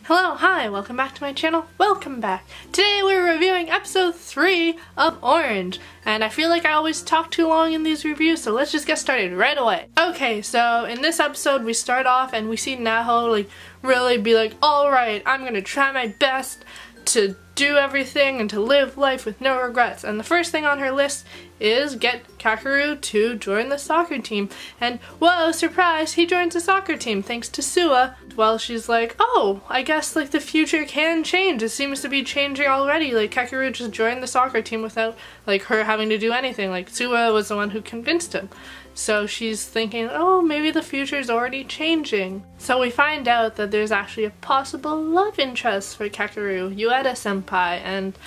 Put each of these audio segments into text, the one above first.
Hello, hi, welcome back to my channel. Welcome back. Today we're reviewing episode 3 of Orange, and I feel like I always talk too long in these reviews, so let's just get started right away. Okay, so in this episode we start off and we see Naho really be like, alright, I'm gonna try my best to do everything and to live life with no regrets. And the first thing on her list is get Kakeru to join the soccer team. And whoa, surprise, he joins the soccer team thanks to Suwa. Well, she's like, oh, I guess the future can change. It seems to be changing already. Kakeru just joined the soccer team without her having to do anything. Suwa was the one who convinced him. So she's thinking, oh, maybe the future is already changing. So we find out that there's actually a possible love interest for Kakeru, Ueda-senpai, and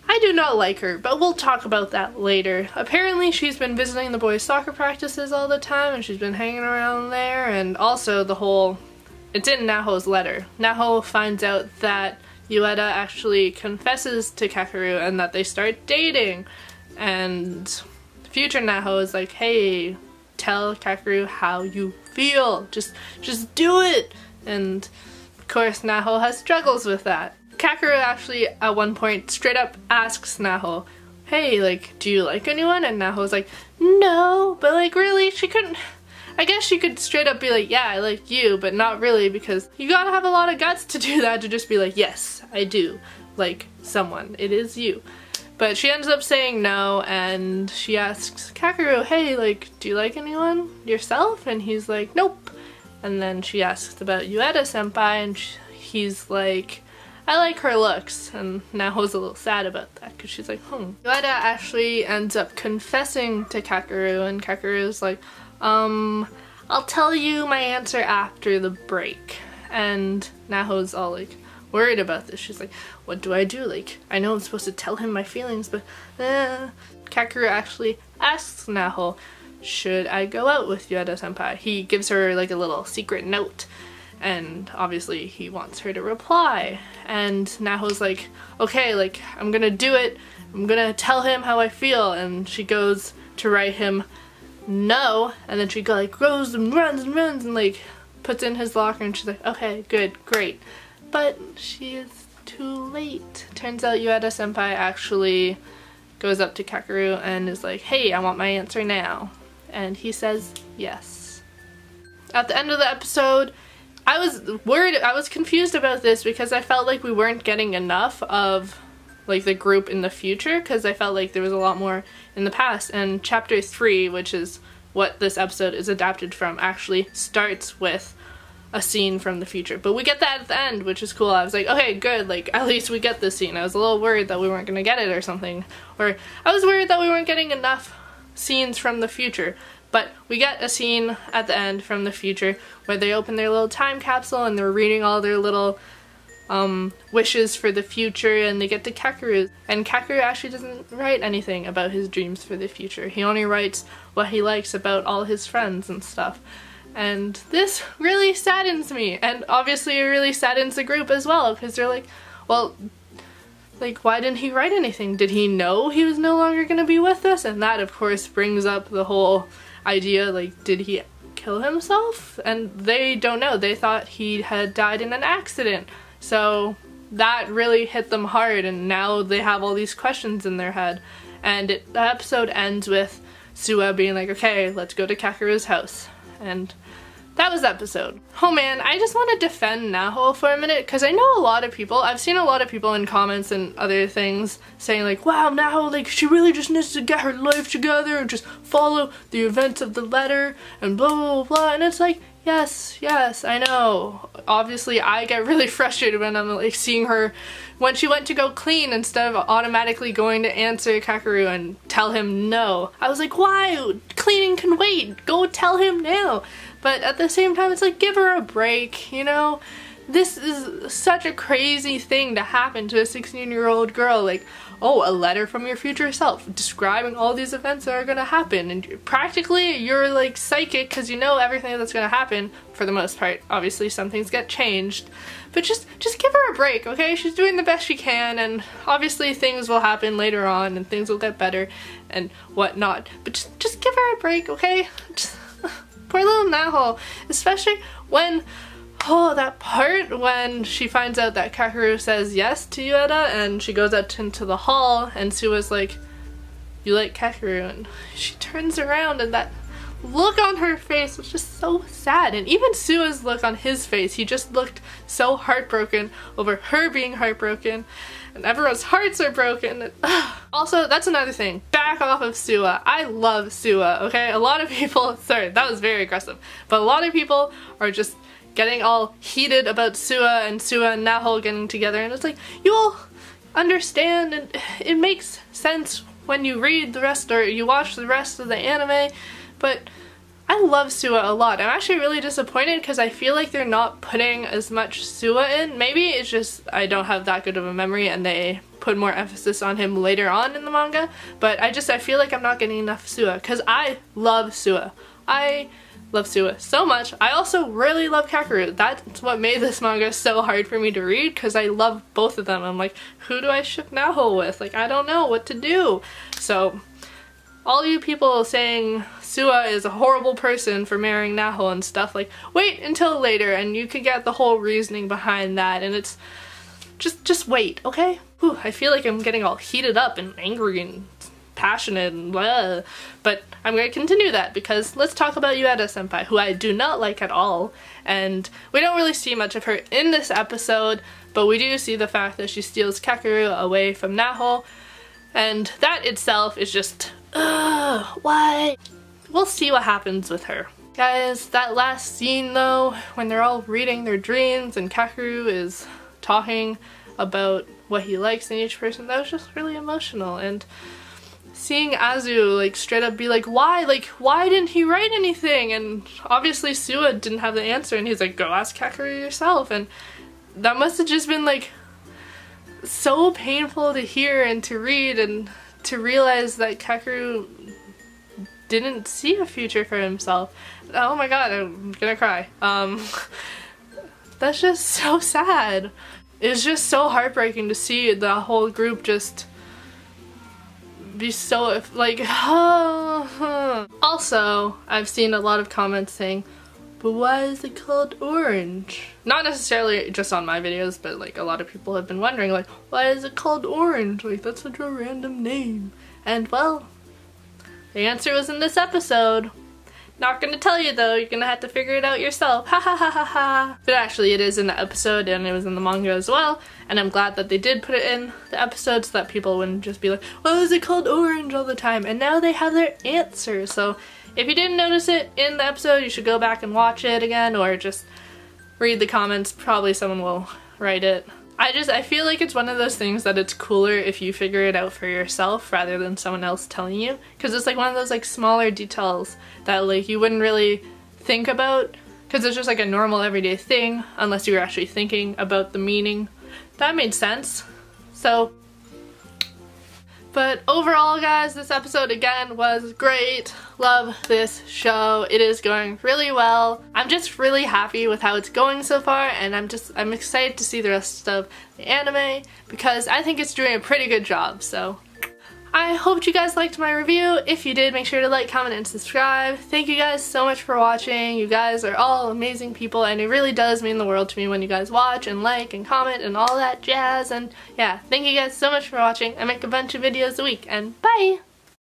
I do not like her, but we'll talk about that later. Apparently she's been visiting the boys' soccer practices all the time, and she's been hanging around there, and also it's in Naho's letter. Naho finds out that Ueda actually confesses to Kakeru and that they start dating, and future Naho is like, hey, tell Kakeru how you feel. Just do it. And of course Naho has struggles with that. Kakeru actually at one point straight up asks Naho, hey, do you like anyone? And Naho's like, no, but really, she couldn't. I guess she could straight up be like, yeah, I like you, but not really, because you gotta have a lot of guts to do that, to just be like, yes, I do like someone. It is you. But she ends up saying no, and she asks Kakeru, hey, do you like anyone yourself? And he's like, nope. And then she asks about Ueda-senpai, and he's like, I like her looks. And Naho's a little sad about that, because she's like, Ueda actually ends up confessing to Kakeru, and Kakeru's like, I'll tell you my answer after the break. And Naho's all worried about this. She's like, what do I do? I know I'm supposed to tell him my feelings, but Kakeru actually asks Naho, should I go out with Ueda-senpai? He gives her a little secret note, and obviously he wants her to reply. And Naho's like, okay, I'm gonna do it. I'm gonna tell him how I feel. And she goes to write him no, and then she goes and runs and puts in his locker, and she's like, okay, good, great. But she is too late. Turns out Ueda-senpai actually goes up to Kakeru and is like, hey, I want my answer now. And he says yes. At the end of the episode, I was worried, I was confused about this because I felt like we weren't getting enough of the group in the future, because I felt like there was a lot more in the past. And chapter 3, which is what this episode is adapted from, actually starts with a scene from the future. But we get that at the end, which is cool. I was like, okay, good, at least we get this scene. I was a little worried that we weren't gonna get it or something. Or I was worried that we weren't getting enough scenes from the future. But we get a scene at the end from the future where they open their little time capsule and they're reading all their little wishes for the future, and they get to Kakeru. And Kakeru actually doesn't write anything about his dreams for the future. He only writes what he likes about all his friends and stuff. And this really saddens me, and obviously it really saddens the group as well, because they're like, well, why didn't he write anything? Did he know he was no longer going to be with us? And that, of course, brings up the whole idea, did he kill himself? And they don't know. They thought he had died in an accident. So that really hit them hard, and now they have all these questions in their head. And the episode ends with Suwa being like, okay, let's go to Kakeru's house. And that was the episode. Oh man, I just want to defend Naho for a minute, because I know a lot of people, I've seen a lot of people in comments and other things saying wow, Naho, she really just needs to get her life together and just follow the events of the letter and blah blah blah. And it's yes, I know. Obviously I get really frustrated when I'm seeing her when she went to go clean instead of automatically going to answer Kakeru and tell him no. I was like, why? Cleaning can wait. Go tell him now. But at the same time, it's give her a break, you know? This is such a crazy thing to happen to a 16-year-old girl. Oh, a letter from your future self describing all these events that are gonna happen. And practically, you're psychic because you know everything that's gonna happen for the most part. Obviously, some things get changed. But just give her a break, okay? She's doing the best she can, and obviously things will happen later on and things will get better and whatnot. But just give her a break, okay? Poor little Naho. Especially when oh, that part when she finds out that Kakeru says yes to Ueda and she goes out into the hall and Sua's like, you like Kakeru, and she turns around and that look on her face was just so sad. And even Sua's look on his face, he just looked so heartbroken over her being heartbroken, and everyone's hearts are broken. And, also, that's another thing, back off of Sua. I love Sua, okay? A lot of people, sorry, that was very aggressive, but a lot of people are just getting all heated about Sua and Naho getting together, and it's like, you'll understand, and it makes sense when you read the rest or you watch the rest of the anime. But I love Sua a lot. I'm actually really disappointed because I feel like they're not putting as much Sua in. Maybe it's just I don't have that good of a memory and they put more emphasis on him later on in the manga, but I feel like I'm not getting enough Sua because I love Sua. I love Sua so much. I also really love Kakeru. That's what made this manga so hard for me to read because I love both of them. I'm like, who do I ship Naho with? Like, I don't know what to do. So all you people saying Sua is a horrible person for marrying Naho and stuff, like, wait until later and you could get the whole reasoning behind that, and it's just wait, okay? Whew, I feel like I'm getting all heated up and angry and passionate and blah, but I'm going to continue that because let's talk about Ueda senpai, who I do not like at all, and we don't really see much of her in this episode, but we do see the fact that she steals Kakeru away from Naho, and that itself is just what? We'll see what happens with her. Guys, that last scene though, when they're all reading their dreams and Kakeru is talking about what he likes in each person, that was just really emotional. And seeing Azu like straight up be like, why didn't he write anything? And obviously Sua didn't have the answer and he's like, go ask Kakeru yourself. And that must have just been like so painful to hear and to read, and to realize that Kakeru didn't see a future for himself. Oh my god, I'm gonna cry. That's just so sad. It's just so heartbreaking to see the whole group just be so like Also, I've seen a lot of comments saying, but why is it called Orange? Not necessarily just on my videos, but like a lot of people have been wondering, like, why is it called Orange? Like, that's such a random name. And well, the answer was in this episode. Not gonna tell you though, you're gonna have to figure it out yourself. Ha ha ha ha ha. But actually it is in the episode and it was in the manga as well, and I'm glad that they did put it in the episode so that people wouldn't just be like, why is it called Orange all the time? And now they have their answer. So if you didn't notice it in the episode, you should go back and watch it again or just read the comments. Probably someone will write it. I feel like it's one of those things that it's cooler if you figure it out for yourself rather than someone else telling you, because it's like one of those like smaller details that like you wouldn't really think about because it's just like a normal everyday thing unless you were actually thinking about the meaning. That made sense. So, but overall guys, this episode again was great. Love this show. It is going really well. I'm just really happy with how it's going so far, and I'm excited to see the rest of the anime because I think it's doing a pretty good job. So I hope you guys liked my review. If you did, make sure to like, comment, and subscribe. Thank you guys so much for watching. You guys are all amazing people, and it really does mean the world to me when you guys watch and like and comment and all that jazz. And yeah, thank you guys so much for watching. I make a bunch of videos a week, and bye!